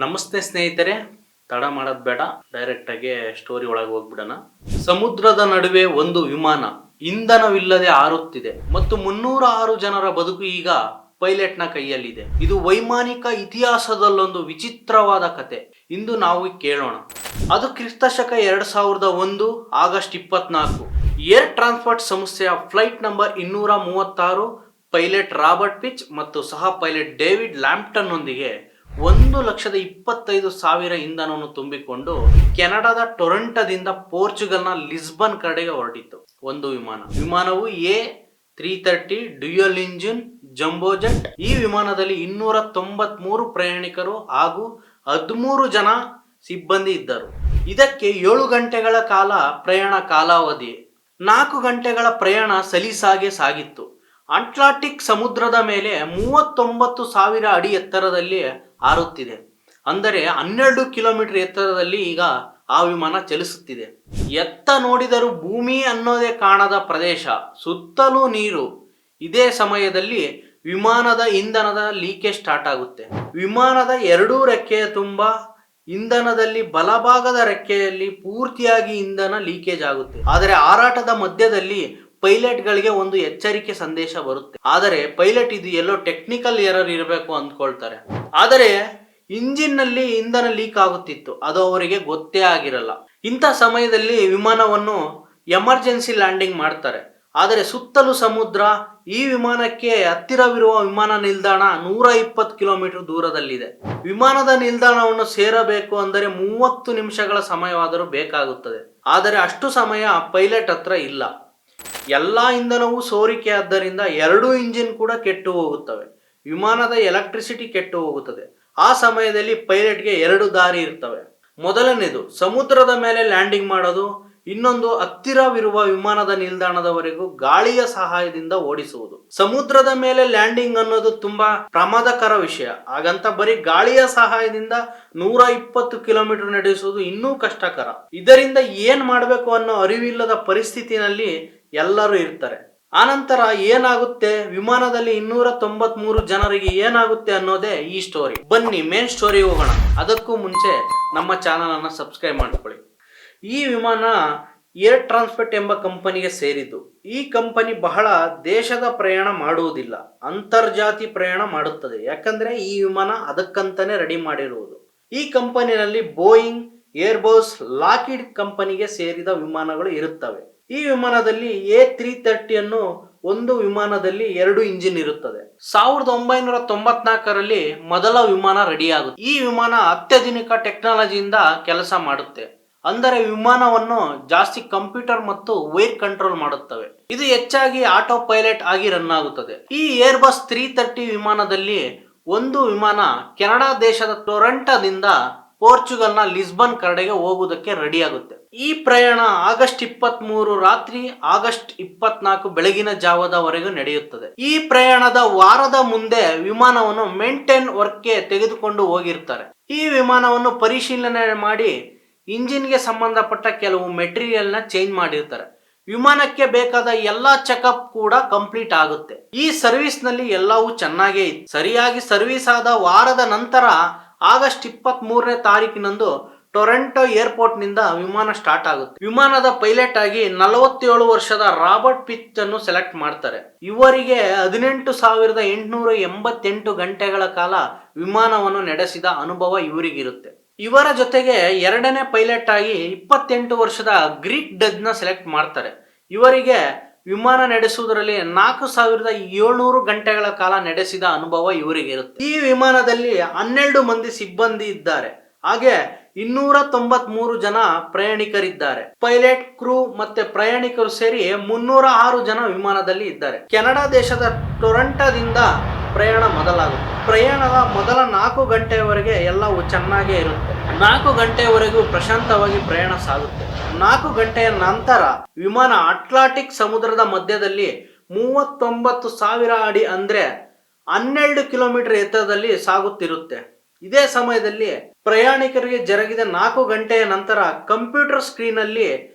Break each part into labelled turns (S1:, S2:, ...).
S1: ನಮಸ್ತೆ ಸ್ನೇಹಿತರೆ, ತಡ ಮಾಡೋದು ಬೇಡ, ಡೈರೆಕ್ಟ್ ಆಗಿ ಸ್ಟೋರಿ ಒಳಗೆ ಹೋಗ್ಬಿಡೋಣ. ಸಮುದ್ರದ ನಡುವೆ ಒಂದು ವಿಮಾನ ಇಂಧನವಿಲ್ಲದೆ ಹಾರುತ್ತಿದೆ ಮತ್ತು 306 ಜನರ ಬದುಕು ಈಗ ಪೈಲಟ್ನ ಕೈಯಲ್ಲಿದೆ. ಇದು ವೈಮಾನಿಕ ಇತಿಹಾಸದಲ್ಲೊಂದು ವಿಚಿತ್ರವಾದ ಕತೆ. ಇಂದು ನಾವು ಕೇಳೋಣ. ಅದು ಕ್ರಿಸ್ತಶಕ 2001 ಆಗಸ್ಟ್ 24. ಏರ್ ಟ್ರಾನ್ಸ್ಪೋರ್ಟ್ ಸಂಸ್ಥೆಯ flight number 236 pilot Robert pitch ಮತ್ತು ಸಹ ಪೈಲಟ್ ಡೇವಿಡ್ ಲ್ಯಾಂಪ್ಟನ್ ನೊಂದಿಗೆ 1,25,000 ಇಂಧನವನ್ನು ತುಂಬಿಕೊಂಡು ಕೆನಡಾದ ಟೊರಂಟೋದಿಂದ ಪೋರ್ಚುಗಲ್ನ ಲಿಸ್ಬನ್ ಕಡೆಗೆ ಹೊರಟಿತ್ತು. ಒಂದು ವಿಮಾನವು A330 dual engine jumbo jet. ಈ ವಿಮಾನದಲ್ಲಿ 293 ಪ್ರಯಾಣಿಕರು ಹಾಗೂ 13 ಜನ ಸಿಬ್ಬಂದಿ ಇದ್ದರು. ಇದಕ್ಕೆ 7 ಗಂಟೆಗಳ ಕಾಲ ಪ್ರಯಾಣ ಕಾಲಾವಧಿ. 4 ಗಂಟೆಗಳ ಪ್ರಯಾಣ ಸಲೀಸಾಗೆ ಸಾಗಿತ್ತು. ಅಟ್ಲಾಂಟಿಕ್ ಸಮುದ್ರದ ಮೇಲೆ 39,000 ಅಡಿ ಎತ್ತರದಲ್ಲಿ ಹಾರುತ್ತಿದೆ. ಅಂದರೆ 12 ಕಿಲೋಮೀಟರ್ ಎತ್ತರದಲ್ಲಿ ಈಗ ಆ ವಿಮಾನ ಚಲಿಸುತ್ತಿದೆ. ಎತ್ತ ನೋಡಿದರೂ ಭೂಮಿ ಅನ್ನೋದೇ ಕಾಣದ ಪ್ರದೇಶ, ಸುತ್ತಲೂ ನೀರು. ಇದೇ ಸಮಯದಲ್ಲಿ ವಿಮಾನದ ಇಂಧನದ ಲೀಕೇಜ್ ಸ್ಟಾರ್ಟ್ ಆಗುತ್ತೆ. ವಿಮಾನದ 2 ರೆಕ್ಕೆಯ ತುಂಬ ಇಂಧನದಲ್ಲಿ ಬಲಭಾಗದ ರೆಕ್ಕೆಯಲ್ಲಿ ಪೂರ್ತಿಯಾಗಿ ಇಂಧನ ಲೀಕೇಜ್ ಆಗುತ್ತೆ. ಆದರೆ ಹಾರಾಟದ ಮಧ್ಯದಲ್ಲಿ ಪೈಲಟ್ಗಳಿಗೆ ಒಂದು ಎಚ್ಚರಿಕೆ ಸಂದೇಶ ಬರುತ್ತೆ. ಆದರೆ ಪೈಲಟ್ ಇದು ಎಲ್ಲೋ ಟೆಕ್ನಿಕಲ್ ಎರರ್ ಇರಬೇಕು ಅಂದ್ಕೊಳ್ತಾರೆ. ಆದರೆ ಇಂಜಿನ್ ನಲ್ಲಿ ಇಂಧನ ಲೀಕ್ ಆಗುತ್ತಿತ್ತು, ಅದು ಅವರಿಗೆ ಗೊತ್ತೇ ಆಗಿರಲ್ಲ. ಇಂಥ ಸಮಯದಲ್ಲಿ ವಿಮಾನವನ್ನು ಎಮರ್ಜೆನ್ಸಿ ಲ್ಯಾಂಡಿಂಗ್ ಮಾಡ್ತಾರೆ. ಆದರೆ ಸುತ್ತಲೂ ಸಮುದ್ರ. ಈ ವಿಮಾನಕ್ಕೆ ಹತ್ತಿರವಿರುವ ವಿಮಾನ ನಿಲ್ದಾಣ 120 ಕಿಲೋಮೀಟರ್ ದೂರದಲ್ಲಿದೆ. ವಿಮಾನದ ನಿಲ್ದಾಣವನ್ನು ಸೇರಬೇಕು ಅಂದರೆ 30 ನಿಮಿಷಗಳ ಸಮಯವಾದರೂ ಬೇಕಾಗುತ್ತದೆ. ಆದರೆ ಅಷ್ಟು ಸಮಯ ಪೈಲಟ್ ಹತ್ರ ಇಲ್ಲ. ಎಲ್ಲಾ ಇಂಧನವೂ ಸೋರಿಕೆ ಆದ್ದರಿಂದ 2 ಇಂಜಿನ್ ಕೂಡ ಕೆಟ್ಟು ಹೋಗುತ್ತವೆ. ವಿಮಾನದ ಎಲೆಕ್ಟ್ರಿಸಿಟಿ ಕೆಟ್ಟು ಹೋಗುತ್ತದೆ. ಆ ಸಮಯದಲ್ಲಿ ಪೈಲಟ್ಗೆ 2 ದಾರಿ ಇರ್ತವೆ. ಮೊದಲನೇದು ಸಮುದ್ರದ ಮೇಲೆ ಲ್ಯಾಂಡಿಂಗ್ ಮಾಡೋದು, ಇನ್ನೊಂದು ಹತ್ತಿರವಿರುವ ವಿಮಾನದ ನಿಲ್ದಾಣದವರೆಗೂ ಗಾಳಿಯ ಸಹಾಯದಿಂದ ಓಡಿಸುವುದು. ಸಮುದ್ರದ ಮೇಲೆ ಲ್ಯಾಂಡಿಂಗ್ ಅನ್ನೋದು ತುಂಬಾ ಪ್ರಮಾದಕರ ವಿಷಯ. ಹಾಗಂತ ಬರೀ ಗಾಳಿಯ ಸಹಾಯದಿಂದ 120 ಕಿಲೋಮೀಟರ್ ನಡೆಸುವುದು ಇನ್ನೂ ಕಷ್ಟಕರ. ಇದರಿಂದ ಏನ್ ಮಾಡಬೇಕು ಅನ್ನೋ ಅರಿವಿಲ್ಲದ ಪರಿಸ್ಥಿತಿನಲ್ಲಿ ಎಲ್ಲರೂ ಇರ್ತಾರೆ. ಆನಂತರ ಏನಾಗುತ್ತೆ, ವಿಮಾನದಲ್ಲಿ 293 ಜನರಿಗೆ ಏನಾಗುತ್ತೆ ಅನ್ನೋದೇ ಈ ಸ್ಟೋರಿ. ಬನ್ನಿ ಮೇನ್ ಸ್ಟೋರಿ ಹೋಗೋಣ. ಅದಕ್ಕೂ ಮುಂಚೆ ನಮ್ಮ ಚಾನಲ್ ಅನ್ನ ಸಬ್ಸ್ಕ್ರೈಬ್ ಮಾಡ್ಕೊಳ್ಳಿ. ಈ ವಿಮಾನ ಏರ್ ಟ್ರಾನ್ಸ್ಪೋರ್ಟ್ ಎಂಬ ಕಂಪನಿಗೆ ಸೇರಿದ್ದು. ಈ ಕಂಪನಿ ಬಹಳ ದೇಶದ ಪ್ರಯಾಣ ಮಾಡುವುದಿಲ್ಲ, ಅಂತರ್ಜಾತಿ ಪ್ರಯಾಣ ಮಾಡುತ್ತದೆ. ಯಾಕಂದ್ರೆ ಈ ವಿಮಾನ ಅದಕ್ಕಂತಾನೆ ರೆಡಿ ಮಾಡಿರುವುದು. ಈ ಕಂಪನಿನಲ್ಲಿ ಬೋಯಿಂಗ್, ಏರ್ಬಸ್, ಲಾಕ್ಹೀಡ್ ಕಂಪನಿಗೆ ಸೇರಿದ ವಿಮಾನಗಳು ಇರುತ್ತವೆ. ಈ ವಿಮಾನದಲ್ಲಿ A330 ಅನ್ನು ಒಂದು ವಿಮಾನದಲ್ಲಿ 2 ಇಂಜಿನ್ ಇರುತ್ತದೆ. 1994ರಲ್ಲಿ ಮೊದಲ ವಿಮಾನ ರೆಡಿ ಆಗುತ್ತೆ. ಈ ವಿಮಾನ ಅತ್ಯಾಧುನಿಕ ಟೆಕ್ನಾಲಜಿಯಿಂದ ಕೆಲಸ ಮಾಡುತ್ತೆ. ಅಂದರೆ ವಿಮಾನವನ್ನು ಜಾಸ್ತಿ ಕಂಪ್ಯೂಟರ್ ಮತ್ತು ವೈರ್ ಕಂಟ್ರೋಲ್ ಮಾಡುತ್ತವೆ. ಇದು ಹೆಚ್ಚಾಗಿ ಆಟೋ ಪೈಲಟ್ ಆಗಿ ರನ್ ಆಗುತ್ತದೆ. ಈ ಏರ್ಬಸ್ 330 ವಿಮಾನದಲ್ಲಿ ಒಂದು ವಿಮಾನ ಕೆನಡಾ ದೇಶದ ಟೊರಂಟೋದಿಂದ ಪೋರ್ಚುಗಲ್ನ ಲಿಸ್ಬನ್ ಕಡೆಗೆ ಹೋಗುವುದಕ್ಕೆ ರೆಡಿ ಆಗುತ್ತೆ. ಈ ಪ್ರಯಾಣ ಆಗಸ್ಟ್ 23 ರಾತ್ರಿ ಆಗಸ್ಟ್ 24 ಬೆಳಗಿನ ಜಾವದವರೆಗೂ ನಡೆಯುತ್ತದೆ. ಈ ಪ್ರಯಾಣದ ವಾರದ ಮುಂದೆ ವಿಮಾನವನ್ನು ಮೇಂಟೈನ್ ವರ್ಕ್ಗೆ ತೆಗೆದುಕೊಂಡು ಹೋಗಿರ್ತಾರೆ. ಈ ವಿಮಾನವನ್ನು ಪರಿಶೀಲನೆ ಮಾಡಿ ಇಂಜಿನ್ಗೆ ಸಂಬಂಧಪಟ್ಟ ಕೆಲವು ಮೆಟೀರಿಯಲ್ ನ ಚೇಂಜ್ ಮಾಡಿರ್ತಾರೆ. ವಿಮಾನಕ್ಕೆ ಬೇಕಾದ ಎಲ್ಲಾ ಚೆಕಪ್ ಕೂಡ ಕಂಪ್ಲೀಟ್ ಆಗುತ್ತೆ. ಈ ಸರ್ವಿಸ್ ನಲ್ಲಿ ಎಲ್ಲವೂ ಚೆನ್ನಾಗೇ ಇತ್ತು. ಸರಿಯಾಗಿ ಸರ್ವಿಸ್ ಆದ ವಾರದ ನಂತರ ಆಗಸ್ಟ್ 23ನೇ ತಾರೀಕಿನಂದು ಟೊರಂಟೋ ಏರ್ಪೋರ್ಟ್ ನಿಂದ ವಿಮಾನ ಸ್ಟಾರ್ಟ್ ಆಗುತ್ತೆ. ವಿಮಾನದ ಪೈಲಟ್ ಆಗಿ 47 ವರ್ಷದ ರಾಬರ್ಟ್ ಪಿಚ್ ಅನ್ನು ಸೆಲೆಕ್ಟ್ ಮಾಡ್ತಾರೆ. ಇವರಿಗೆ 18,888 ಗಂಟೆಗಳ ಕಾಲ ವಿಮಾನವನ್ನು ನಡೆಸಿದ ಅನುಭವ ಇವರಿಗಿರುತ್ತೆ. ಇವರ ಜೊತೆಗೆ 2ನೇ ಪೈಲಟ್ ಆಗಿ 28 ವರ್ಷದ ಗ್ರೀಕ್ ಡಜ್ ನ ಸೆಲೆಕ್ಟ್ ಮಾಡ್ತಾರೆ. ಇವರಿಗೆ ವಿಮಾನ ನಡೆಸುವುದರಲ್ಲಿ 4,700 ಗಂಟೆಗಳ ಕಾಲ ನಡೆಸಿದ ಅನುಭವ ಇವರಿಗೆ ಇರುತ್ತೆ. ಈ ವಿಮಾನದಲ್ಲಿ 12 ಮಂದಿ ಸಿಬ್ಬಂದಿ ಇದ್ದಾರೆ. ಹಾಗೆ 293 ಜನ ಪ್ರಯಾಣಿಕರಿದ್ದಾರೆ. ಪೈಲಟ್, ಕ್ರೂ ಮತ್ತೆ ಪ್ರಯಾಣಿಕರು ಸೇರಿ 306 ಜನ ವಿಮಾನದಲ್ಲಿ ಇದ್ದಾರೆ. ಕೆನಡಾ ದೇಶದ ಟೊರಂಟೋದಿಂದ ಪ್ರಯಾಣ ಮೊದಲಾಗುತ್ತೆ. ಪ್ರಯಾಣದ ಮೊದಲ 4 ಗಂಟೆಯವರೆಗೆ ಎಲ್ಲವೂ ಚೆನ್ನಾಗೇ ಇರುತ್ತೆ. 4 ಗಂಟೆಯವರೆಗೂ ಪ್ರಶಾಂತವಾಗಿ ಪ್ರಯಾಣ ಸಾಗುತ್ತೆ. 4 ಗಂಟೆಯ ನಂತರ ವಿಮಾನ ಅಟ್ಲಾಂಟಿಕ್ ಸಮುದ್ರದ ಮಧ್ಯದಲ್ಲಿ 39,000 ಅಡಿ ಅಂದ್ರೆ 12 ಕಿಲೋಮೀಟರ್ ಎತ್ತರದಲ್ಲಿ ಸಾಗುತ್ತಿರುತ್ತೆ. ಇದೇ ಸಮಯದಲ್ಲಿ ಪ್ರಯಾಣಿಕರಿಗೆ ಜರುಗಿದ 4 ಗಂಟೆಯ ನಂತರ ಕಂಪ್ಯೂಟರ್ ಸ್ಕ್ರೀನ್ ಅಲ್ಲಿ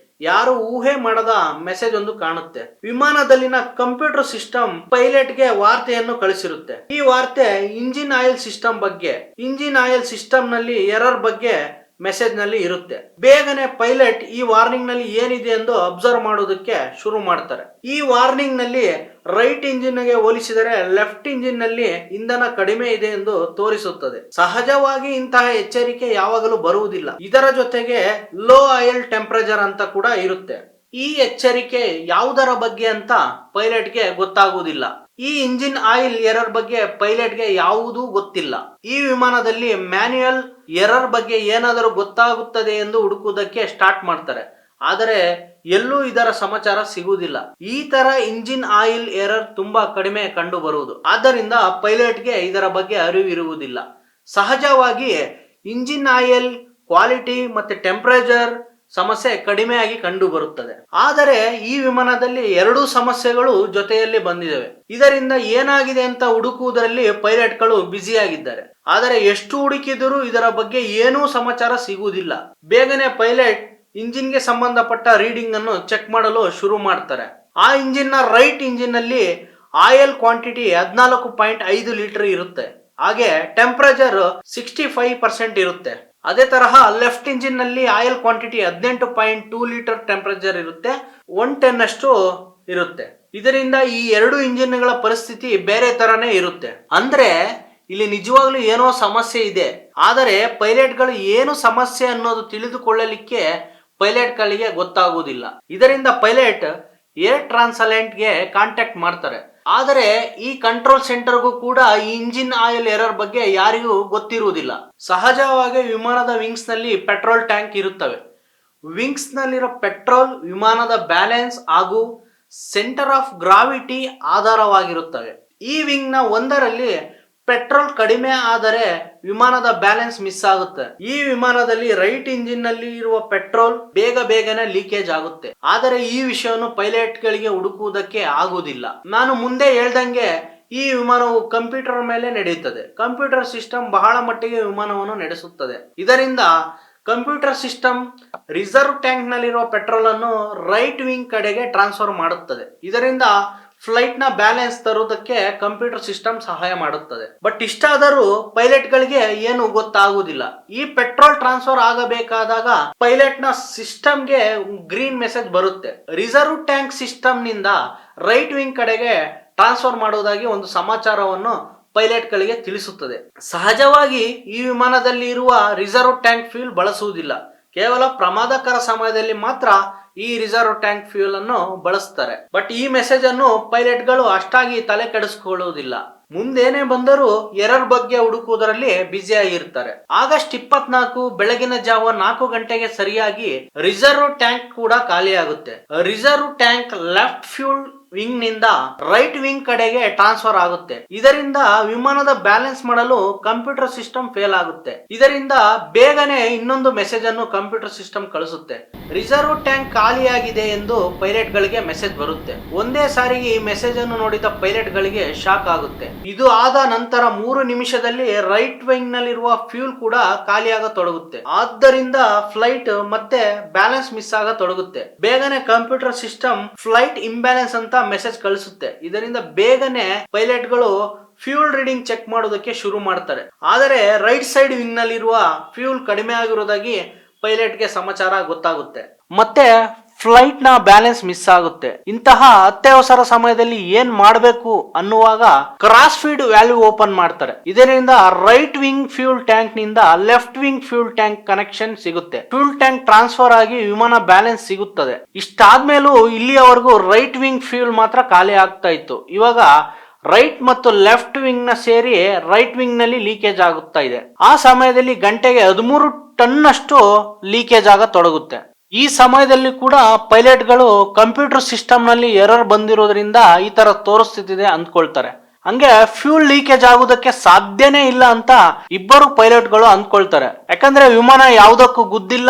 S1: ಯಾರು ಊಹೆ ಮಾಡದ ಮೆಸೇಜ್ ಒಂದು ಕಾಣುತ್ತೆ. ವಿಮಾನದಲ್ಲಿನ ಕಂಪ್ಯೂಟರ್ ಸಿಸ್ಟಮ್ ಪೈಲಟ್ಗೆ ವಾರ್ತೆಯನ್ನು ಕಳಿಸಿರುತ್ತೆ. ಈ ವಾರ್ತೆ ಇಂಜಿನ್ ಆಯಿಲ್ ಸಿಸ್ಟಮ್ ಬಗ್ಗೆ, ಇಂಜಿನ್ ಆಯಿಲ್ ಸಿಸ್ಟಮ್ ನಲ್ಲಿ ಎರರ್ ಬಗ್ಗೆ ಮೆಸೇಜ್ ನಲ್ಲಿ ಇರುತ್ತೆ. ಬೇಗನೆ ಪೈಲಟ್ ಈ ವಾರ್ನಿಂಗ್ ನಲ್ಲಿ ಏನಿದೆ ಎಂದು ಅಬ್ಸರ್ವ್ ಮಾಡೋದಕ್ಕೆ ಶುರು ಮಾಡ್ತಾರೆ. ಈ ವಾರ್ನಿಂಗ್ ನಲ್ಲಿ ರೈಟ್ ಇಂಜಿನ್ ಗೆ ಹೋಲಿಸಿದರೆ ಲೆಫ್ಟ್ ಇಂಜಿನ್ ನಲ್ಲಿ ಇಂಧನ ಕಡಿಮೆ ಇದೆ ಎಂದು ತೋರಿಸುತ್ತದೆ. ಸಹಜವಾಗಿ ಇಂತಹ ಎಚ್ಚರಿಕೆ ಯಾವಾಗಲೂ ಬರುವುದಿಲ್ಲ. ಇದರ ಜೊತೆಗೆ ಲೋ ಆಯಿಲ್ ಟೆಂಪರೇಚರ್ ಅಂತ ಕೂಡ ಇರುತ್ತೆ. ಈ ಎಚ್ಚರಿಕೆ ಯಾವುದರ ಬಗ್ಗೆ ಅಂತ ಪೈಲಟ್ಗೆ ಗೊತ್ತಾಗುವುದಿಲ್ಲ. ಈ ಇಂಜಿನ್ ಆಯಿಲ್ ಎರರ್ ಬಗ್ಗೆ ಪೈಲಟ್ಗೆ ಯಾವುದೂ ಗೊತ್ತಿಲ್ಲ. ಈ ವಿಮಾನದಲ್ಲಿ ಮ್ಯಾನ್ಯುಯಲ್ ಎರರ್ ಬಗ್ಗೆ ಏನಾದರೂ ಗೊತ್ತಾಗುತ್ತದೆ ಎಂದು ಹುಡುಕುವುದಕ್ಕೆ ಸ್ಟಾರ್ಟ್ ಮಾಡ್ತಾರೆ. ಆದರೆ ಎಲ್ಲೂ ಇದರ ಸಮಾಚಾರ ಸಿಗುವುದಿಲ್ಲ. ಈ ತರ ಇಂಜಿನ್ ಆಯಿಲ್ ಎರರ್ ತುಂಬಾ ಕಡಿಮೆ ಕಂಡು ಬರುವುದು. ಆದ್ದರಿಂದ ಪೈಲಟ್ಗೆ ಇದರ ಬಗ್ಗೆ ಅರಿವು ಇರುವುದಿಲ್ಲ. ಸಹಜವಾಗಿ ಇಂಜಿನ್ ಆಯಿಲ್ ಕ್ವಾಲಿಟಿ ಮತ್ತೆ ಟೆಂಪರೇಚರ್ ಸಮಸ್ಯೆ ಕಡಿಮೆಯಾಗಿ ಕಂಡು ಬರುತ್ತದೆ. ಆದರೆ ಈ ವಿಮಾನದಲ್ಲಿ ಎರಡೂ ಸಮಸ್ಯೆಗಳು ಜೊತೆಯಲ್ಲಿ ಬಂದಿವೆ. ಇದರಿಂದ ಏನಾಗಿದೆ ಅಂತ ಹುಡುಕುವುದರಲ್ಲಿ ಪೈಲಟ್ಗಳು ಬ್ಯುಸಿಯಾಗಿದ್ದಾರೆ. ಆದರೆ ಎಷ್ಟು ಹುಡುಕಿದರೂ ಇದರ ಬಗ್ಗೆ ಏನೂ ಸಮಾಚಾರ ಸಿಗುವುದಿಲ್ಲ. ಬೇಗನೆ ಪೈಲಟ್ ಇಂಜಿನ್ ಗೆ ಸಂಬಂಧಪಟ್ಟ ರೀಡಿಂಗ್ ಅನ್ನು ಚೆಕ್ ಮಾಡಲು ಶುರು ಮಾಡ್ತಾರೆ. ಆ ಇಂಜಿನ್ ನ ರೈಟ್ ಇಂಜಿನ್ ನಲ್ಲಿ ಆಯಿಲ್ ಕ್ವಾಂಟಿಟಿ 14.5 ಲೀಟರ್ ಇರುತ್ತೆ. ಹಾಗೆ ಟೆಂಪರೇಚರ್ 65% ಇರುತ್ತೆ. ಅದೇ ತರಹ ಲೆಫ್ಟ್ ಇಂಜಿನ್ ನಲ್ಲಿ ಆಯಿಲ್ ಕ್ವಾಂಟಿಟಿ 18.2 ಲೀಟರ್ ಟೆಂಪರೇಚರ್ ಇರುತ್ತೆ. 110 ಅಷ್ಟು ಇರುತ್ತೆ. ಇದರಿಂದ ಈ ಎರಡು ಇಂಜಿನ್ ಗಳ ಪರಿಸ್ಥಿತಿ ಬೇರೆ ತರನೇ ಇರುತ್ತೆ. ಅಂದ್ರೆ ಇಲ್ಲಿ ನಿಜವಾಗ್ಲೂ ಏನೋ ಸಮಸ್ಯೆ ಇದೆ. ಆದರೆ ಪೈಲಟ್ ಗಳು ಏನು ಸಮಸ್ಯೆ ಅನ್ನೋದು ತಿಳಿದುಕೊಳ್ಳಲಿಕ್ಕೆ ಪೈಲಟ್ ಗಳಿಗೆ ಗೊತ್ತಾಗುವುದಿಲ್ಲ. ಇದರಿಂದ ಪೈಲಟ್ ಏರ್ ಟ್ರಾನ್ಸಲೆಂಟ್ ಗೆ ಕಾಂಟ್ಯಾಕ್ಟ್ ಮಾಡ್ತಾರೆ. ಆದರೆ ಈ ಕಂಟ್ರೋಲ್ ಸೆಂಟರ್ಗೂ ಕೂಡ ಈ ಇಂಜಿನ್ ಆಯಿಲ್ ಎರರ್ ಬಗ್ಗೆ ಯಾರಿಗೂ ಗೊತ್ತಿರುವುದಿಲ್ಲ. ಸಹಜವಾಗಿ ವಿಮಾನದ ವಿಂಗ್ಸ್ ನಲ್ಲಿ ಪೆಟ್ರೋಲ್ ಟ್ಯಾಂಕ್ ಇರುತ್ತವೆ. ವಿಂಗ್ಸ್ ನಲ್ಲಿರೋ ಪೆಟ್ರೋಲ್ ವಿಮಾನದ ಬ್ಯಾಲೆನ್ಸ್ ಹಾಗೂ ಸೆಂಟರ್ ಆಫ್ ಗ್ರಾವಿಟಿ ಆಧಾರವಾಗಿರುತ್ತವೆ. ಈ ವಿಂಗ್ ನ ಒಂದರಲ್ಲಿ ಪೆಟ್ರೋಲ್ ಕಡಿಮೆ ಆದರೆ ವಿಮಾನದ ಬ್ಯಾಲೆನ್ಸ್ ಮಿಸ್ ಆಗುತ್ತೆ. ಈ ವಿಮಾನದಲ್ಲಿ ರೈಟ್ ಇಂಜಿನ್ ನಲ್ಲಿ ಇರುವ ಪೆಟ್ರೋಲ್ ಬೇಗನೆ ಲೀಕೇಜ್ ಆಗುತ್ತೆ. ಆದರೆ ಈ ವಿಷಯವನ್ನು ಪೈಲಟ್ ಗಳಿಗೆ ಹುಡುಕುವುದಕ್ಕೆ ಆಗುವುದಿಲ್ಲ. ನಾನು ಮುಂದೆ ಹೇಳ್ದಂಗೆ ಈ ವಿಮಾನವು ಕಂಪ್ಯೂಟರ್ ಮೇಲೆ ನಡೆಯುತ್ತದೆ. ಕಂಪ್ಯೂಟರ್ ಸಿಸ್ಟಮ್ ಬಹಳ ಮಟ್ಟಿಗೆ ವಿಮಾನವನ್ನು ನಡೆಸುತ್ತದೆ. ಇದರಿಂದ ಕಂಪ್ಯೂಟರ್ ಸಿಸ್ಟಮ್ ರಿಸರ್ವ್ ಟ್ಯಾಂಕ್ ನಲ್ಲಿರುವ ಪೆಟ್ರೋಲ್ ಅನ್ನು ರೈಟ್ ವಿಂಗ್ ಕಡೆಗೆ ಟ್ರಾನ್ಸ್ಫರ್ ಮಾಡುತ್ತದೆ. ಇದರಿಂದ ಫ್ಲೈಟ್ ನ ಬ್ಯಾಲೆನ್ಸ್ ತರುವುದಕ್ಕೆ ಕಂಪ್ಯೂಟರ್ ಸಿಸ್ಟಮ್ ಸಹಾಯ ಮಾಡುತ್ತದೆ. ಬಟ್ ಇಷ್ಟಾದರೂ ಪೈಲಟ್ ಗಳಿಗೆ ಏನು ಗೊತ್ತಾಗುವುದಿಲ್ಲ. ಈ ಪೆಟ್ರೋಲ್ ಟ್ರಾನ್ಸ್ಫರ್ ಆಗಬೇಕಾದಾಗ ಪೈಲಟ್ ನ ಸಿಸ್ಟಮ್ ಗೆ ಗ್ರೀನ್ ಮೆಸೇಜ್ ಬರುತ್ತೆ. ರಿಸರ್ವ್ ಟ್ಯಾಂಕ್ ಸಿಸ್ಟಮ್ ನಿಂದ ರೈಟ್ ವಿಂಗ್ ಕಡೆಗೆ ಟ್ರಾನ್ಸ್ಫರ್ ಮಾಡುವುದಾಗಿ ಒಂದು ಸಮಾಚಾರವನ್ನು ಪೈಲಟ್ ಗಳಿಗೆ ತಿಳಿಸುತ್ತದೆ. ಸಹಜವಾಗಿ ಈ ವಿಮಾನದಲ್ಲಿ ಇರುವ ರಿಸರ್ವ್ ಟ್ಯಾಂಕ್ ಫ್ಯೂಲ್ ಬಳಸುವುದಿಲ್ಲ. ಕೇವಲ ಪ್ರಮಾದಕರ ಸಮಯದಲ್ಲಿ ಮಾತ್ರ ಈ ರಿಸರ್ವ್ ಟ್ಯಾಂಕ್ ಫ್ಯೂಲ್ ಅನ್ನು ಬಳಸ್ತಾರೆ. ಬಟ್ ಈ ಮೆಸೇಜ್ ಅನ್ನು ಪೈಲಟ್ ಗಳು ಅಷ್ಟಾಗಿ ತಲೆ ಕೆಡಿಸಿಕೊಳ್ಳುವುದಿಲ್ಲ. ಮುಂದೇನೆ ಬಂದರೂ ಎರರ್ ಬಗ್ಗೆ ಹುಡುಕುವುದರಲ್ಲಿ ಬ್ಯುಸಿ ಆಗಿರ್ತಾರೆ. ಆಗಸ್ಟ್ 24 ಬೆಳಗಿನ ಜಾವ 4 ಗಂಟೆಗೆ ಸರಿಯಾಗಿ ರಿಸರ್ವ್ ಟ್ಯಾಂಕ್ ಕೂಡ ಖಾಲಿಯಾಗುತ್ತೆ. Reserve tank left fuel wing ನಿಂದ ರೈಟ್ ವಿಂಗ್ ಕಡೆಗೆ ಟ್ರಾನ್ಸ್ಫರ್ ಆಗುತ್ತೆ. ಇದರಿಂದ ವಿಮಾನದ ಬ್ಯಾಲೆನ್ಸ್ ಮಾಡಲು ಕಂಪ್ಯೂಟರ್ ಸಿಸ್ಟಮ್ ಫೇಲ್ ಆಗುತ್ತೆ. ಇದರಿಂದ ಬೇಗನೆ ಇನ್ನೊಂದು ಮೆಸೇಜ್ ಅನ್ನು ಕಂಪ್ಯೂಟರ್ ಸಿಸ್ಟಮ್ ಕಳಿಸುತ್ತೆ. ರಿಸರ್ವ್ ಟ್ಯಾಂಕ್ ಖಾಲಿಯಾಗಿದೆ ಎಂದು ಪೈಲಟ್ ಗಳಿಗೆ ಮೆಸೇಜ್ ಬರುತ್ತೆ. ಒಂದೇ ಸಾರಿಗೆ ಈ ಮೆಸೇಜ್ ಅನ್ನು ನೋಡಿದ ಪೈಲಟ್ ಗಳಿಗೆ ಶಾಕ್ ಆಗುತ್ತೆ. ಇದು ಆದ ನಂತರ 3 ನಿಮಿಷದಲ್ಲಿ ರೈಟ್ ವಿಂಗ್ ನಲ್ಲಿರುವ ಫ್ಯೂಲ್ ಕೂಡ ಖಾಲಿಯಾಗತೊಡಗುತ್ತೆ. ಆದ್ದರಿಂದ ಫ್ಲೈಟ್ ಮತ್ತೆ ಬ್ಯಾಲೆನ್ಸ್ ಮಿಸ್ ಆಗತೊಡಗುತ್ತೆ. ಬೇಗನೆ ಕಂಪ್ಯೂಟರ್ ಸಿಸ್ಟಮ್ ಫ್ಲೈಟ್ ಇಂಬ್ಯಾಲೆನ್ಸ್ ಅಂತ ಮೆಸೇಜ್ ಕಳಿಸುತ್ತೆ. ಇದರಿಂದ ಬೇಗನೆ ಪೈಲಟ್ ಗಳು ಫ್ಯೂಲ್ ರೀಡಿಂಗ್ ಚೆಕ್ ಮಾಡೋದಕ್ಕೆ ಶುರು ಮಾಡ್ತಾರೆ. ಆದರೆ ರೈಟ್ ಸೈಡ್ ವಿಂಗ್ ನಲ್ಲಿರುವ ಫ್ಯೂಲ್ ಕಡಿಮೆ ಆಗಿರೋದಾಗಿ ಪೈಲಟ್ ಗೆ ಸಮಾಚಾರ ಗೊತ್ತಾಗುತ್ತೆ. ಮತ್ತೆ ಫ್ಲೈಟ್ ನ ಬ್ಯಾಲೆನ್ಸ್ ಮಿಸ್ ಆಗುತ್ತೆ. ಇಂತಹ ಅತ್ಯವಸರ ಸಮಯದಲ್ಲಿ ಏನ್ ಮಾಡಬೇಕು ಅನ್ನುವಾಗ ಕ್ರಾಸ್ ಫೀಡ್ ವ್ಯಾಲ್ಯೂ ಓಪನ್ ಮಾಡ್ತಾರೆ. ಇದರಿಂದ ರೈಟ್ ವಿಂಗ್ ಫ್ಯೂಲ್ ಟ್ಯಾಂಕ್ ನಿಂದ left wing fuel tank connection ಸಿಗುತ್ತೆ. ಫ್ಯೂಲ್ ಟ್ಯಾಂಕ್ ಟ್ರಾನ್ಸ್ಫರ್ ಆಗಿ ವಿಮಾನ ಬ್ಯಾಲೆನ್ಸ್ ಸಿಗುತ್ತದೆ. ಇಷ್ಟಾದ್ಮೇಲೂ ಇಲ್ಲಿಯವರೆಗೂ ರೈಟ್ ವಿಂಗ್ ಫ್ಯೂಲ್ ಮಾತ್ರ ಖಾಲಿ ಆಗ್ತಾ ಇತ್ತು. ಇವಾಗ ರೈಟ್ ಮತ್ತು ಲೆಫ್ಟ್ ವಿಂಗ್ ನ ಸೇರಿ ರೈಟ್ ವಿಂಗ್ ನಲ್ಲಿ ಲೀಕೇಜ್ ಆಗುತ್ತಾ ಇದೆ. ಆ ಸಮಯದಲ್ಲಿ ಗಂಟೆಗೆ 13 ಟನ್ ಅಷ್ಟು ಲೀಕೇಜ್ ಆಗತೊಡಗುತ್ತೆ. ಈ ಸಮಯದಲ್ಲಿ ಕೂಡ ಪೈಲಟ್ ಗಳು ಕಂಪ್ಯೂಟರ್ ಸಿಸ್ಟಮ್ ನಲ್ಲಿ ಎರರ್ ಬಂದಿರೋದ್ರಿಂದ ಈ ತರ ತೋರಿಸ್ತಿದೆ ಅಂದ್ಕೊಳ್ತಾರೆ. ಹಂಗೆ ಫ್ಯೂಲ್ ಲೀಕೇಜ್ ಆಗುವುದಕ್ಕೆ ಸಾಧ್ಯನೇ ಇಲ್ಲ ಅಂತ ಇಬ್ಬರು ಪೈಲಟ್ ಗಳು ಅಂದ್ಕೊಳ್ತಾರೆ. ಯಾಕಂದ್ರೆ ವಿಮಾನ ಯಾವುದಕ್ಕೂ ಗುದ್ದಿಲ್ಲ,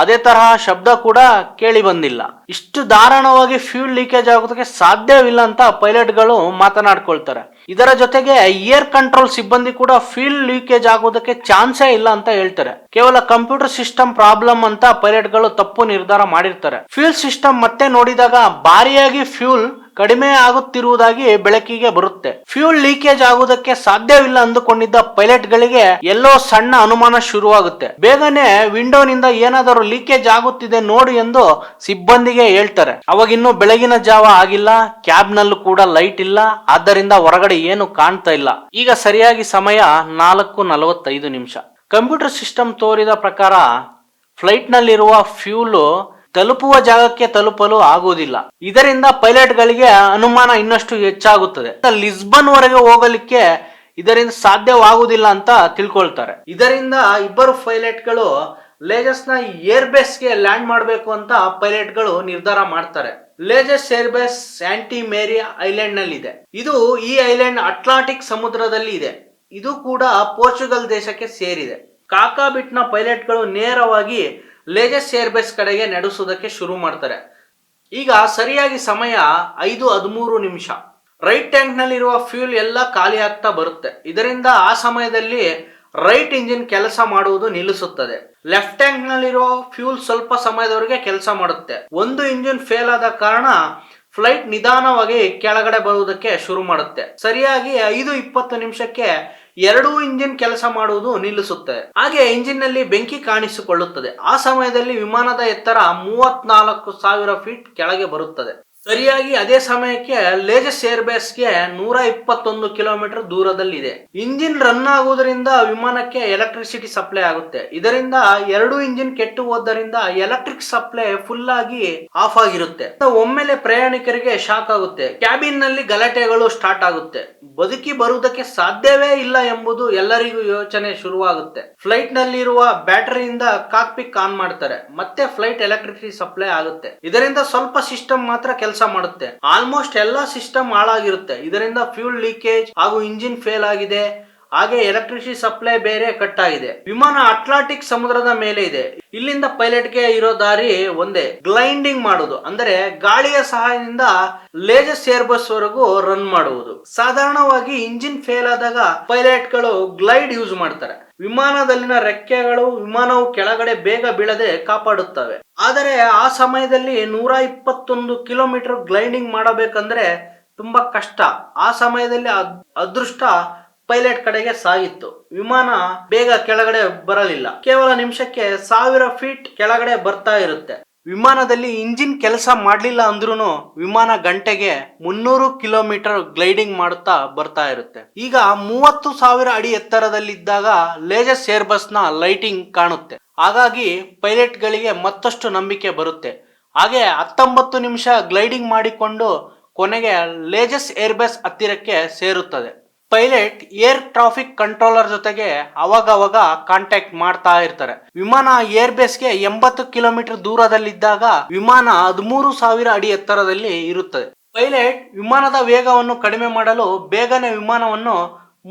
S1: ಅದೇ ತರಹ ಶಬ್ದ ಕೂಡ ಕೇಳಿ ಬಂದಿಲ್ಲ. ಇಷ್ಟು ದಾರುಣವಾಗಿ ಫ್ಯೂಲ್ ಲೀಕೇಜ್ ಆಗೋದಕ್ಕೆ ಸಾಧ್ಯವಿಲ್ಲ ಅಂತ ಪೈಲಟ್ಗಳು ಮಾತನಾಡ್ಕೊಳ್ತಾರೆ. ಇದರ ಜೊತೆಗೆ ಏರ್ ಕಂಟ್ರೋಲ್ ಸಿಬ್ಬಂದಿ ಕೂಡ ಫ್ಯೂಲ್ ಲೀಕೇಜ್ ಆಗೋದಕ್ಕೆ ಚಾನ್ಸೇ ಇಲ್ಲ ಅಂತ ಹೇಳ್ತಾರೆ. ಕೇವಲ ಕಂಪ್ಯೂಟರ್ ಸಿಸ್ಟಮ್ ಪ್ರಾಬ್ಲಮ್ ಅಂತ ಪೈಲಟ್ಗಳು ತಪ್ಪು ನಿರ್ಧಾರ ಮಾಡಿರ್ತಾರೆ. ಫ್ಯೂಲ್ ಸಿಸ್ಟಮ್ ಮತ್ತೆ ನೋಡಿದಾಗ ಭಾರಿಯಾಗಿ ಫ್ಯೂಲ್ ಕಡಿಮೆ ಆಗುತ್ತಿರುವುದಾಗಿ ಬೆಳಕಿಗೆ ಬರುತ್ತೆ. ಫ್ಯೂಲ್ ಲೀಕೇಜ್ ಆಗುವುದಕ್ಕೆ ಸಾಧ್ಯವಿಲ್ಲ ಅಂದುಕೊಂಡಿದ್ದ ಪೈಲಟ್ ಗಳಿಗೆ ಎಲ್ಲೋ ಸಣ್ಣ ಅನುಮಾನ ಶುರುವಾಗುತ್ತೆ. ಬೇಗನೆ ವಿಂಡೋನಿಂದ ಏನಾದರೂ ಲೀಕೇಜ್ ಆಗುತ್ತಿದೆ ನೋಡಿ ಎಂದು ಸಿಬ್ಬಂದಿಗೆ ಹೇಳ್ತಾರೆ. ಅವಾಗಿನ್ನು ಬೆಳಗಿನ ಜಾವ ಆಗಿಲ್ಲ, ಕ್ಯಾಬ್ ನಲ್ಲೂ ಕೂಡ ಲೈಟ್ ಇಲ್ಲ, ಆದ್ದರಿಂದ ಹೊರಗಡೆ ಏನು ಕಾಣ್ತಾ ಇಲ್ಲ. ಈಗ ಸರಿಯಾಗಿ ಸಮಯ 4:45. ಕಂಪ್ಯೂಟರ್ ಸಿಸ್ಟಮ್ ತೋರಿದ ಪ್ರಕಾರ ಫ್ಲೈಟ್ ನಲ್ಲಿರುವ ಫ್ಯೂಲ್ ತಲುಪುವ ಜಾಗಕ್ಕೆ ತಲುಪಲು ಆಗುವುದಿಲ್ಲ. ಇದರಿಂದ ಪೈಲಟ್ ಗಳಿಗೆ ಅನುಮಾನ ಇನ್ನಷ್ಟು ಹೆಚ್ಚಾಗುತ್ತದೆ. ಲಿಸ್ಬನ್ ವರೆಗೆ ಹೋಗಲಿಕ್ಕೆ ಇದರಿಂದ ಸಾಧ್ಯವಾಗುವುದಿಲ್ಲ ಅಂತ ತಿಳ್ಕೊಳ್ತಾರೆ. ಇದರಿಂದ ಇಬ್ಬರು ಪೈಲಟ್ಗಳು ಲೇಜಸ್ ನ ಏರ್ ಬೇಸ್ ಗೆ ಲ್ಯಾಂಡ್ ಮಾಡಬೇಕು ಅಂತ ಪೈಲಟ್ಗಳು ನಿರ್ಧಾರ ಮಾಡ್ತಾರೆ. ಲೇಜಸ್ ಏರ್ ಬೇಸ್ ಸ್ಯಾಂಟಿ ಮೇರಿ ಐಲ್ಯಾಂಡ್ ನಲ್ಲಿ ಇದೆ. ಈ ಐಲ್ಯಾಂಡ್ ಅಟ್ಲಾಂಟಿಕ್ ಸಮುದ್ರದಲ್ಲಿ ಇದೆ. ಇದು ಕೂಡ ಪೋರ್ಚುಗಲ್ ದೇಶಕ್ಕೆ ಸೇರಿದೆ. ಕಾಕಾಬಿಟ್ ನ ಪೈಲಟ್ಗಳು ನೇರವಾಗಿ ಲೇಜಸ್ ಏರ್ ಬೇಸ್ ಕಡೆಗೆ ನಡೆಸುವುದಕ್ಕೆ ಶುರು ಮಾಡ್ತಾರೆ. ಈಗ ಸರಿಯಾಗಿ ಸಮಯ 5:13. ರೈಟ್ ಟ್ಯಾಂಕ್ ನಲ್ಲಿರುವ ಫ್ಯೂಲ್ ಎಲ್ಲ ಖಾಲಿ ಆಗ್ತಾ ಬರುತ್ತೆ. ಇದರಿಂದ ಆ ಸಮಯದಲ್ಲಿ ರೈಟ್ ಇಂಜಿನ್ ಕೆಲಸ ಮಾಡುವುದು ನಿಲ್ಲಿಸುತ್ತದೆ. ಲೆಫ್ಟ್ ಟ್ಯಾಂಕ್ ನಲ್ಲಿರುವ ಫ್ಯೂಲ್ ಸ್ವಲ್ಪ ಸಮಯದವರೆಗೆ ಕೆಲಸ ಮಾಡುತ್ತೆ. ಒಂದು ಇಂಜಿನ್ ಫೇಲ್ ಆದ ಕಾರಣ ಫ್ಲೈಟ್ ನಿಧಾನವಾಗಿ ಕೆಳಗಡೆ ಬರುವುದಕ್ಕೆ ಶುರು ಮಾಡುತ್ತೆ. ಸರಿಯಾಗಿ 5:20 ಎರಡೂ ಇಂಜಿನ್ ಕೆಲಸ ಮಾಡುವುದು ನಿಲ್ಲಿಸುತ್ತದೆ. ಹಾಗೆ ಇಂಜಿನ್ ನಲ್ಲಿ ಬೆಂಕಿ ಕಾಣಿಸಿಕೊಳ್ಳುತ್ತದೆ. ಆ ಸಮಯದಲ್ಲಿ ವಿಮಾನದ ಎತ್ತರ 34,000 ಫೀಟ್ ಕೆಳಗೆ ಬರುತ್ತದೆ. ಸರಿಯಾಗಿ ಅದೇ ಸಮಯಕ್ಕೆ ಲೇಜಸ್ ಏರ್ ಬೇಸ್ಗೆ 121 ಕಿಲೋಮೀಟರ್ ದೂರದಲ್ಲಿದೆ. ಇಂಜಿನ್ ರನ್ ಆಗುವುದರಿಂದ ವಿಮಾನಕ್ಕೆ ಎಲೆಕ್ಟ್ರಿಸಿಟಿ ಸಪ್ಲೈ ಆಗುತ್ತೆ. ಇದರಿಂದ ಎರಡು ಇಂಜಿನ್ ಕೆಟ್ಟು ಹೋದ್ದರಿಂದ ಎಲೆಕ್ಟ್ರಿಕ್ ಸಪ್ಲೈ ಫುಲ್ ಆಗಿ ಆಫ್ ಆಗಿರುತ್ತೆ. ಒಮ್ಮೆಲೆ ಪ್ರಯಾಣಿಕರಿಗೆ ಶಾಕ್ ಆಗುತ್ತೆ. ಕ್ಯಾಬಿನ್ ನಲ್ಲಿ ಗಲಾಟೆಗಳು ಸ್ಟಾರ್ಟ್ ಆಗುತ್ತೆ. ಬದುಕಿ ಬರುವುದಕ್ಕೆ ಸಾಧ್ಯವೇ ಇಲ್ಲ ಎಂಬುದು ಎಲ್ಲರಿಗೂ ಯೋಚನೆ ಶುರುವಾಗುತ್ತೆ. ಫ್ಲೈಟ್ ನಲ್ಲಿರುವ ಬ್ಯಾಟರಿಯಿಂದ ಕಾಕ್ಪಿಟ್ ಆನ್ ಮಾಡ್ತಾರೆ. ಮತ್ತೆ ಫ್ಲೈಟ್ ಎಲೆಕ್ಟ್ರಿಸಿಟಿ ಸಪ್ಲೈ ಆಗುತ್ತೆ. ಇದರಿಂದ ಸ್ವಲ್ಪ ಸಿಸ್ಟಮ್ ಮಾತ್ರ ಕೆಲಸ ಮಾಡುತ್ತೆ. ಆಲ್ಮೋಸ್ಟ್ ಎಲ್ಲಾ ಸಿಸ್ಟಮ್ ಹಾಳಾಗಿರುತ್ತೆ. ಇದರಿಂದ ಫ್ಯೂಲ್ ಲೀಕೇಜ್ ಹಾಗೂ ಇಂಜಿನ್ ಫೇಲ್ ಆಗಿದೆ. ಹಾಗೆ ಎಲೆಕ್ಟ್ರಿಸಿಟಿ ಸಪ್ಲೈ ಬೇರೆ ಕಟ್ ಆಗಿದೆ. ವಿಮಾನ ಅಟ್ಲಾಂಟಿಕ್ ಸಮುದ್ರದ ಮೇಲೆ ಇದೆ. ಇಲ್ಲಿಂದ ಪೈಲಟ್ ಗೆ ಇರೋ ದಾರಿ ಒಂದೇ, ಗ್ಲೈಡಿಂಗ್ ಮಾಡುವುದು. ಅಂದರೆ ಗಾಳಿಯ ಸಹಾಯದಿಂದ ಲೇಜಸ್ ಏರ್ ಬಸ್ ವರೆಗೂ ರನ್ ಮಾಡುವುದು. ಸಾಧಾರಣವಾಗಿ ಇಂಜಿನ್ ಫೇಲ್ ಆದಾಗ ಪೈಲಟ್ ಗಳು ಗ್ಲೈಡ್ ಯೂಸ್ ಮಾಡ್ತಾರೆ. ವಿಮಾನದಲ್ಲಿನ ರೆಕ್ಕೆಗಳು ವಿಮಾನವು ಕೆಳಗಡೆ ಬೇಗ ಬೀಳದೆ ಕಾಪಾಡುತ್ತವೆ. ಆದರೆ ಆ ಸಮಯದಲ್ಲಿ 121 ಕಿಲೋಮೀಟರ್ ಗ್ಲೈಡಿಂಗ್ ಮಾಡಬೇಕಂದ್ರೆ ತುಂಬಾ ಕಷ್ಟ. ಆ ಸಮಯದಲ್ಲಿ ಅದೃಷ್ಟ ಪೈಲಟ್ ಕಡೆಗೆ ಸಾಗಿತ್ತು. ವಿಮಾನ ಬೇಗ ಕೆಳಗಡೆ ಬರಲಿಲ್ಲ. ಕೇವಲ ನಿಮಿಷಕ್ಕೆ 1000 ಫೀಟ್ ಕೆಳಗಡೆ ಬರ್ತಾ ಇರುತ್ತೆ. ವಿಮಾನದಲ್ಲಿ ಇಂಜಿನ್ ಕೆಲಸ ಮಾಡಲಿಲ್ಲ ಅಂದ್ರೂ ವಿಮಾನ ಗಂಟೆಗೆ 300 ಕಿಲೋಮೀಟರ್ ಗ್ಲೈಡಿಂಗ್ ಮಾಡುತ್ತಾ ಬರ್ತಾ ಇರುತ್ತೆ. ಈಗ 30,000 ಅಡಿ ಎತ್ತರದಲ್ಲಿದ್ದಾಗ ಲೇಜಸ್ ಏರ್ ಬಸ್ ನ ಲೈಟಿಂಗ್ ಕಾಣುತ್ತೆ. ಹಾಗಾಗಿ ಪೈಲಟ್ ಗಳಿಗೆ ಮತ್ತಷ್ಟು ನಂಬಿಕೆ ಬರುತ್ತೆ. ಹಾಗೆ 19 ನಿಮಿಷ ಗ್ಲೈಡಿಂಗ್ ಮಾಡಿಕೊಂಡು ಕೊನೆಗೆ ಲೇಜಸ್ ಏರ್ ಬೇಸ್ ಹತ್ತಿರಕ್ಕೆ ಸೇರುತ್ತದೆ. ಪೈಲಟ್ ಏರ್ ಟ್ರಾಫಿಕ್ ಕಂಟ್ರೋಲರ್ ಜೊತೆಗೆ ಅವಾಗ ಕಾಂಟ್ಯಾಕ್ಟ್ ಮಾಡ್ತಾ ಇರ್ತಾರೆ. ವಿಮಾನ ಏರ್ ಬೇಸ್ಗೆ 80 ಕಿಲೋಮೀಟರ್ ದೂರದಲ್ಲಿದ್ದಾಗ ವಿಮಾನ 13,000 ಅಡಿ ಎತ್ತರದಲ್ಲಿ ಇರುತ್ತದೆ. ಪೈಲಟ್ ವಿಮಾನದ ವೇಗವನ್ನು ಕಡಿಮೆ ಮಾಡಲು ಬೇಗನೆ ವಿಮಾನವನ್ನು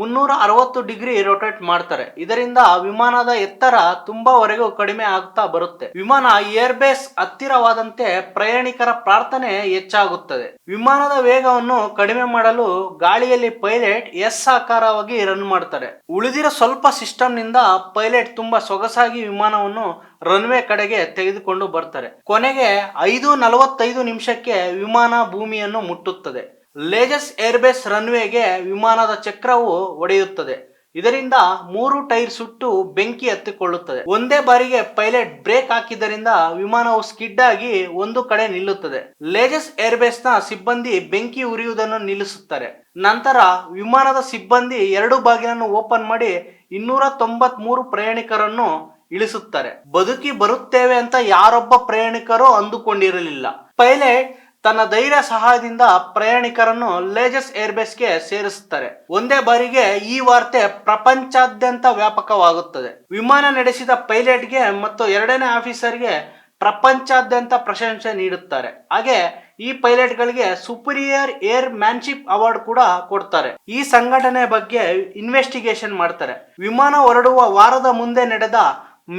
S1: 360 ಡಿಗ್ರಿ ರೊಟೇಟ್ ಮಾಡ್ತಾರೆ. ಇದರಿಂದ ವಿಮಾನದ ಎತ್ತರ ತುಂಬಾವರೆಗೂ ಕಡಿಮೆ ಆಗ್ತಾ ಬರುತ್ತೆ. ವಿಮಾನ ಏರ್ ಬೇಸ್ ಹತ್ತಿರವಾದಂತೆ ಪ್ರಯಾಣಿಕರ ಪ್ರಾರ್ಥನೆ ಹೆಚ್ಚಾಗುತ್ತದೆ. ವಿಮಾನದ ವೇಗವನ್ನು ಕಡಿಮೆ ಮಾಡಲು ಗಾಳಿಯಲ್ಲಿ ಪೈಲಟ್ ಎಸ್ ಆಕಾರವಾಗಿ ರನ್ ಮಾಡ್ತಾರೆ. ಉಳಿದಿರೋ ಸ್ವಲ್ಪ ಸಿಸ್ಟಮ್ ನಿಂದ ಪೈಲಟ್ ತುಂಬಾ ಸೊಗಸಾಗಿ ವಿಮಾನವನ್ನು ರನ್ವೇ ಕಡೆಗೆ ತೆಗೆದುಕೊಂಡು ಬರ್ತಾರೆ. ಕೊನೆಗೆ 5:45 ವಿಮಾನ ಭೂಮಿಯನ್ನು ಮುಟ್ಟುತ್ತದೆ. ಲೇಜಸ್ ಏರ್ ಬೇಸ್ ರನ್ವೇಗೆ ವಿಮಾನದ ಚಕ್ರವು ಒಡೆಯುತ್ತದೆ. ಇದರಿಂದ 3 ಟೈರ್ ಸುಟ್ಟು ಬೆಂಕಿ ಹತ್ತಿಕೊಳ್ಳುತ್ತದೆ. ಒಂದೇ ಬಾರಿಗೆ ಪೈಲಟ್ ಬ್ರೇಕ್ ಹಾಕಿದ್ದರಿಂದ ವಿಮಾನವು ಸ್ಕಿಡ್ ಆಗಿ ಒಂದು ಕಡೆ ನಿಲ್ಲುತ್ತದೆ. ಲೇಜಸ್ ಏರ್ ಬೇಸ್ ನ ಸಿಬ್ಬಂದಿ ಬೆಂಕಿ ಉರಿಯುವುದನ್ನು ನಿಲ್ಲಿಸುತ್ತಾರೆ. ನಂತರ ವಿಮಾನದ ಸಿಬ್ಬಂದಿ 2 ಬಾಗಿಲನ್ನು ಓಪನ್ ಮಾಡಿ 293 ಪ್ರಯಾಣಿಕರನ್ನು ಇಳಿಸುತ್ತಾರೆ. ಬದುಕಿ ಬರುತ್ತೇವೆ ಅಂತ ಯಾರೊಬ್ಬ ಪ್ರಯಾಣಿಕರು ಅಂದುಕೊಂಡಿರಲಿಲ್ಲ. ಪೈಲಟ್ ತನ್ನ ಧೈರ್ಯ ಸಹಾಯದಿಂದ ಪ್ರಯಾಣಿಕರನ್ನು ಲೇಜಸ್ ಏರ್ ಬೇಸ್ಗೆ ಸೇರಿಸುತ್ತಾರೆ. ಒಂದೇ ಬಾರಿಗೆ ಈ ವಾರ್ತೆ ಪ್ರಪಂಚಾದ್ಯಂತ ವ್ಯಾಪಕವಾಗುತ್ತದೆ. ವಿಮಾನ ನಡೆಸಿದ ಪೈಲಟ್ಗೆ ಮತ್ತು 2ನೇ ಆಫೀಸರ್ಗೆ ಪ್ರಪಂಚಾದ್ಯಂತ ಪ್ರಶಂಸೆ ನೀಡುತ್ತಾರೆ. ಹಾಗೆ ಈ ಪೈಲಟ್ ಗಳಿಗೆ ಸುಪೀರಿಯರ್ ಏರ್ ಮ್ಯಾನ್ಶಿಪ್ ಅವಾರ್ಡ್ ಕೂಡ ಕೊಡ್ತಾರೆ. ಈ ಸಂಘಟನೆ ಬಗ್ಗೆ ಇನ್ವೆಸ್ಟಿಗೇಷನ್ ಮಾಡ್ತಾರೆ. ವಿಮಾನ ಹೊರಡುವ ವಾರದ ಮುಂದೆ ನಡೆದ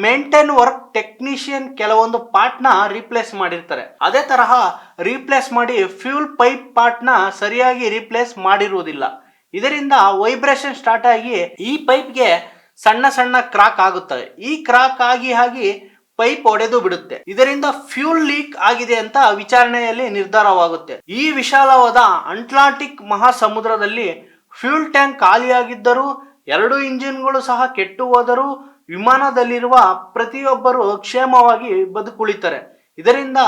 S1: ಮೇಂಟೈನ್ ವರ್ಕ್ ಟೆಕ್ನಿಷಿಯನ್ ಕೆಲವೊಂದು ಪಾರ್ಟ್ ನ ರೀಪ್ಲೇಸ್ ಮಾಡಿರ್ತಾರೆ. ಅದೇ ತರಹ ರೀಪ್ಲೇಸ್ ಮಾಡಿ ಫ್ಯೂಲ್ ಪೈಪ್ ಪಾರ್ಟ್ ನ ಸರಿಯಾಗಿ ರೀಪ್ಲೇಸ್ ಮಾಡಿರುವುದಿಲ್ಲ. ಇದರಿಂದ ವೈಬ್ರೇಷನ್ ಸ್ಟಾರ್ಟ್ ಆಗಿ ಈ ಪೈಪ್ಗೆ ಸಣ್ಣ ಸಣ್ಣ ಕ್ರಾಕ್ ಆಗುತ್ತವೆ. ಈ ಕ್ರಾಕ್ ಆಗಿ ಪೈಪ್ ಒಡೆದು ಬಿಡುತ್ತೆ. ಇದರಿಂದ ಫ್ಯೂಲ್ ಲೀಕ್ ಆಗಿದೆ ಅಂತ ವಿಚಾರಣೆಯಲ್ಲಿ ನಿರ್ಧಾರವಾಗುತ್ತೆ. ಈ ವಿಶಾಲವಾದ ಅಟ್ಲಾಂಟಿಕ್ ಮಹಾಸಮುದ್ರದಲ್ಲಿ ಫ್ಯೂಲ್ ಟ್ಯಾಂಕ್ ಖಾಲಿಯಾಗಿದ್ದರೂ 2 ಇಂಜಿನ್ಗಳು ಸಹ ಕೆಟ್ಟು ಹೋದರೂ ವಿಮಾನದಲ್ಲಿರುವ ಪ್ರತಿಯೊಬ್ಬರು ಕ್ಷೇಮವಾಗಿ ಬದುಕುಳಿತಾರೆ. ಇದರಿಂದ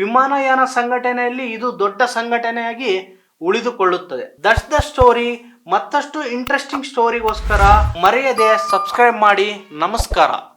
S1: ವಿಮಾನಯಾನ ಸಂಘಟನೆಯಲ್ಲಿ ಇದು ದೊಡ್ಡ ಸಂಘಟನೆಯಾಗಿ ಉಳಿದುಕೊಳ್ಳುತ್ತದೆ. That's the story. ಮತ್ತಷ್ಟು ಇಂಟ್ರೆಸ್ಟಿಂಗ್ ಸ್ಟೋರಿಗೋಸ್ಕರ ಮರೆಯದೆ ಸಬ್ಸ್ಕ್ರೈಬ್ ಮಾಡಿ. ನಮಸ್ಕಾರ.